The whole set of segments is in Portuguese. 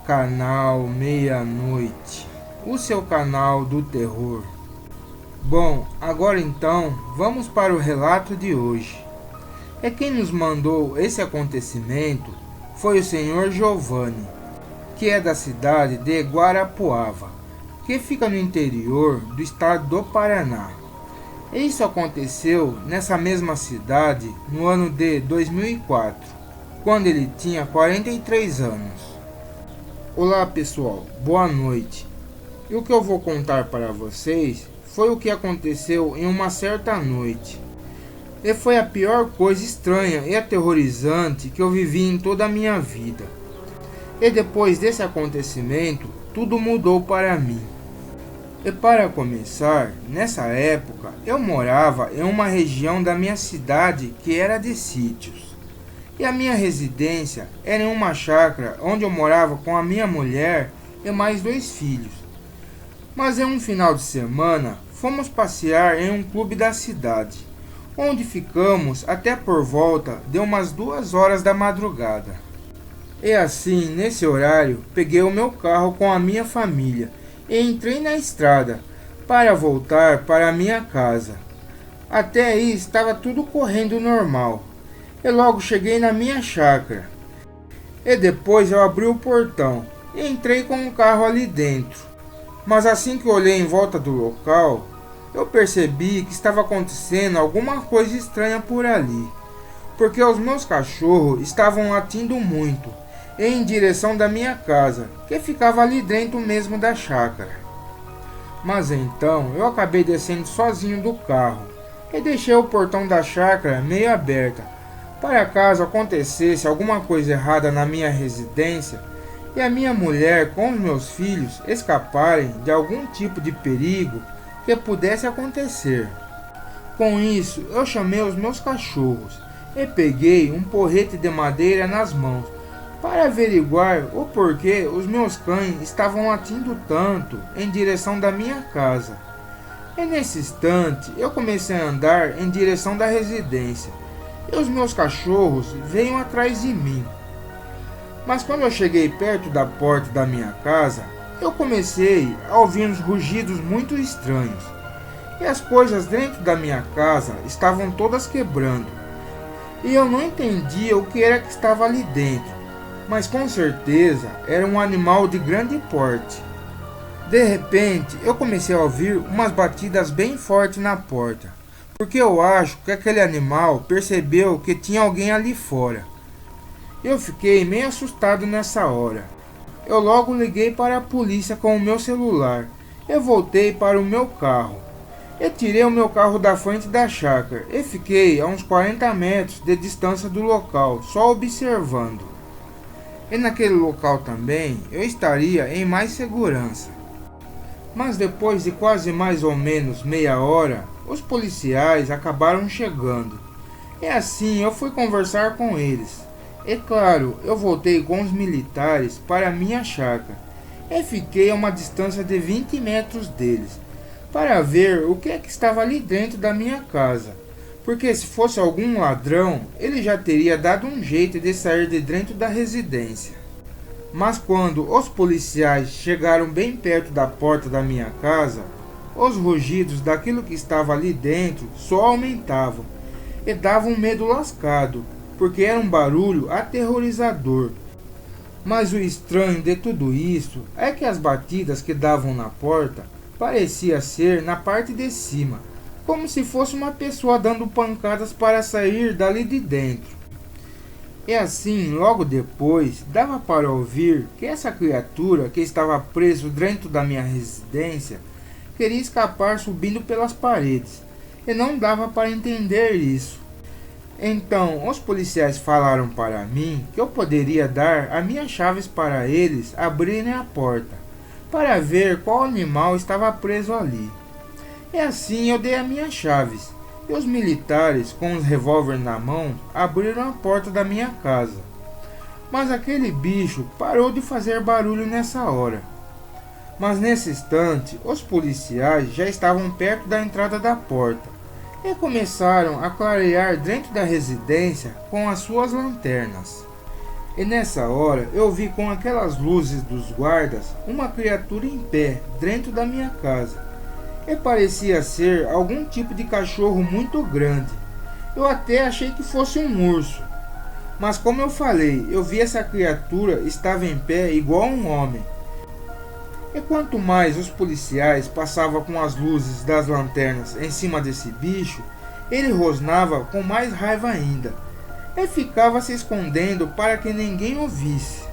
Canal Meia-Noite, o seu canal do terror. Bom, agora então, vamos para o relato de hoje. E quem nos mandou esse acontecimento foi o senhor Giovanni, que é da cidade de Guarapuava, que fica no interior do estado do Paraná. Isso aconteceu nessa mesma cidade no ano de 2004, quando ele tinha 43 anos. Olá pessoal, boa noite. E o que eu vou contar para vocês foi o que aconteceu em uma certa noite. E foi a pior coisa estranha e aterrorizante que eu vivi em toda a minha vida. E depois desse acontecimento, tudo mudou para mim. E para começar, nessa época eu morava em uma região da minha cidade que era de sítios. E a minha residência era em uma chácara onde eu morava com a minha mulher e mais 2 filhos. Mas em um final de semana, fomos passear em um clube da cidade, onde ficamos até por volta de umas 2 horas da madrugada. E assim, nesse horário, peguei o meu carro com a minha família e entrei na estrada para voltar para a minha casa. Até aí estava tudo correndo normal. E logo cheguei na minha chácara. E depois eu abri o portão e entrei com o carro ali dentro. Mas assim que olhei em volta do local, eu percebi que estava acontecendo alguma coisa estranha por ali. Porque os meus cachorros estavam latindo muito em direção da minha casa, que ficava ali dentro mesmo da chácara. Mas então eu acabei descendo sozinho do carro e deixei o portão da chácara meio aberta, para caso acontecesse alguma coisa errada na minha residência e a minha mulher com os meus filhos escaparem de algum tipo de perigo que pudesse acontecer. Com isso, eu chamei os meus cachorros e peguei um porrete de madeira nas mãos para averiguar o porquê os meus cães estavam latindo tanto em direção da minha casa. E nesse instante, eu comecei a andar em direção da residência. E os meus cachorros veio atrás de mim. Mas quando eu cheguei perto da porta da minha casa, eu comecei a ouvir uns rugidos muito estranhos. E as coisas dentro da minha casa estavam todas quebrando. E eu não entendia o que era que estava ali dentro, mas com certeza era um animal de grande porte. De repente, eu comecei a ouvir umas batidas bem fortes na porta, porque eu acho que aquele animal percebeu que tinha alguém ali fora. Eu fiquei meio assustado nessa hora. Eu logo liguei para a polícia com o meu celular. Eu voltei para o meu carro. Eu tirei o meu carro da frente da chácara e fiquei a uns 40 metros de distância do local, só observando. E naquele local também eu estaria em mais segurança. Mas depois de quase mais ou menos meia hora, os policiais acabaram chegando. E assim eu fui conversar com eles. E claro, eu voltei com os militares para a minha chácara. E fiquei a uma distância de 20 metros deles, para ver o que é que estava ali dentro da minha casa. Porque se fosse algum ladrão, ele já teria dado um jeito de sair de dentro da residência. Mas quando os policiais chegaram bem perto da porta da minha casa, os rugidos daquilo que estava ali dentro só aumentavam e davam um medo lascado, porque era um barulho aterrorizador. Mas o estranho de tudo isso é que as batidas que davam na porta parecia ser na parte de cima, como se fosse uma pessoa dando pancadas para sair dali de dentro. E assim, logo depois, dava para ouvir que essa criatura que estava preso dentro da minha residência queria escapar subindo pelas paredes, e não dava para entender isso. Então, os policiais falaram para mim que eu poderia dar as minhas chaves para eles abrirem a porta, para ver qual animal estava preso ali. E assim eu dei as minhas chaves. E os militares, com os revólveres na mão, abriram a porta da minha casa. Mas aquele bicho parou de fazer barulho nessa hora. Mas nesse instante, os policiais já estavam perto da entrada da porta e começaram a clarear dentro da residência com as suas lanternas. E nessa hora eu vi com aquelas luzes dos guardas uma criatura em pé dentro da minha casa. E parecia ser algum tipo de cachorro muito grande. Eu até achei que fosse um urso. Mas como eu falei, eu vi essa criatura estava em pé igual a um homem. E quanto mais os policiais passavam com as luzes das lanternas em cima desse bicho, ele rosnava com mais raiva ainda. E ficava se escondendo para que ninguém o visse.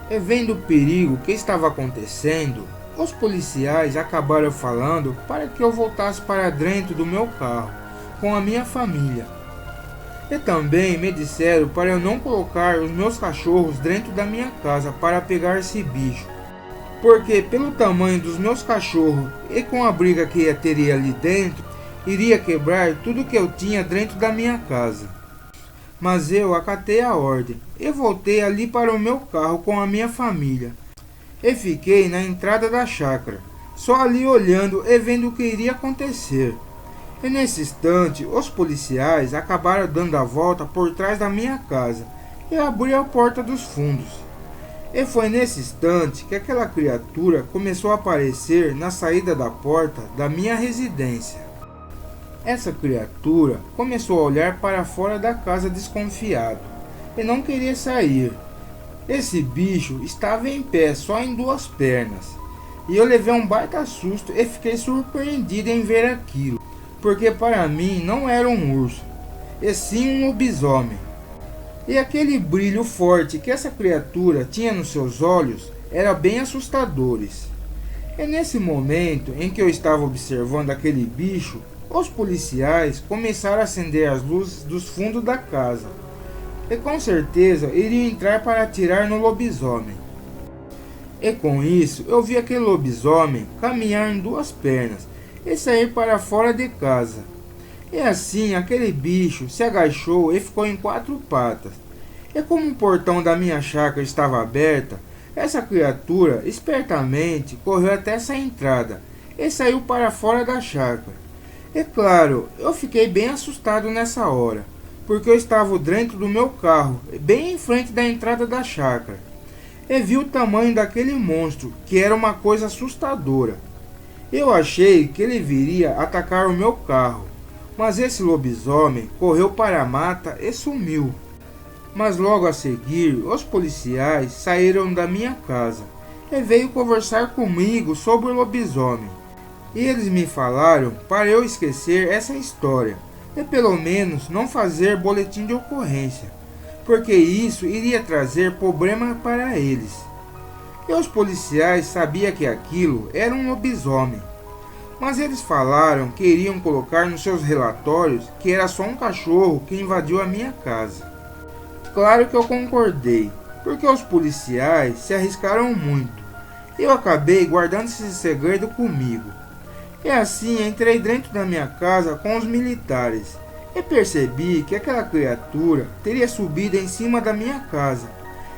E vendo o perigo que estava acontecendo, os policiais acabaram falando para que eu voltasse para dentro do meu carro, com a minha família. E também me disseram para eu não colocar os meus cachorros dentro da minha casa para pegar esse bicho. Porque pelo tamanho dos meus cachorros e com a briga que eu teria ali dentro, iria quebrar tudo que eu tinha dentro da minha casa. Mas eu acatei a ordem e voltei ali para o meu carro com a minha família. E fiquei na entrada da chácara, só ali olhando e vendo o que iria acontecer. E nesse instante, os policiais acabaram dando a volta por trás da minha casa e abriram a porta dos fundos. E foi nesse instante que aquela criatura começou a aparecer na saída da porta da minha residência. Essa criatura começou a olhar para fora da casa desconfiado e não queria sair. Esse bicho estava em pé só em duas pernas. E eu levei um baita susto e fiquei surpreendido em ver aquilo. Porque para mim não era um urso, e sim um lobisomem. E aquele brilho forte que essa criatura tinha nos seus olhos era bem assustadores. E nesse momento em que eu estava observando aquele bicho, os policiais começaram a acender as luzes dos fundos da casa. E com certeza iriam entrar para atirar no lobisomem. E com isso eu vi aquele lobisomem caminhar em duas pernas e sair para fora de casa. E assim aquele bicho se agachou e ficou em quatro patas. E como o portão da minha chácara estava aberta, essa criatura espertamente correu até essa entrada e saiu para fora da chácara. E claro, eu fiquei bem assustado nessa hora, porque eu estava dentro do meu carro, bem em frente da entrada da chácara. E vi o tamanho daquele monstro, que era uma coisa assustadora. Eu achei que ele viria atacar o meu carro, mas esse lobisomem correu para a mata e sumiu. Mas logo a seguir, os policiais saíram da minha casa e veio conversar comigo sobre o lobisomem. E eles me falaram para eu esquecer essa história e pelo menos não fazer boletim de ocorrência, porque isso iria trazer problema para eles. E os policiais sabiam que aquilo era um lobisomem, mas eles falaram que iriam colocar nos seus relatórios que era só um cachorro que invadiu a minha casa. Claro que eu concordei, porque os policiais se arriscaram muito. Eu acabei guardando esse segredo comigo. E assim entrei dentro da minha casa com os militares e percebi que aquela criatura teria subido em cima da minha casa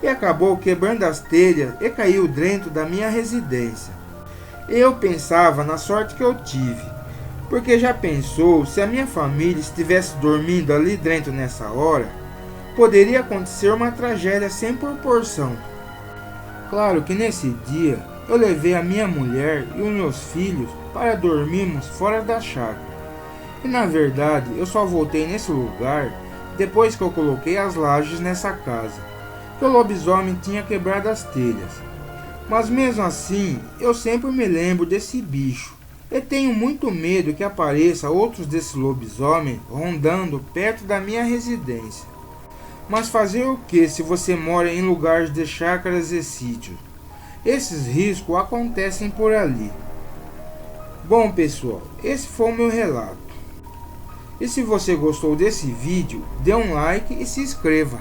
e acabou quebrando as telhas e caiu dentro da minha residência. Eu pensava na sorte que eu tive, porque já pensou se a minha família estivesse dormindo ali dentro nessa hora? Poderia acontecer uma tragédia sem proporção. Claro que nesse dia eu levei a minha mulher e os meus filhos para dormirmos fora da chácara. E na verdade eu só voltei nesse lugar depois que eu coloquei as lajes nessa casa, que o lobisomem tinha quebrado as telhas. Mas mesmo assim eu sempre me lembro desse bicho e tenho muito medo que apareça outros desse lobisomem rondando perto da minha residência. Mas fazer o que se você mora em lugares de chácaras e sítios? Esses riscos acontecem por ali. Bom pessoal, esse foi o meu relato. E se você gostou desse vídeo, dê um like e se inscreva.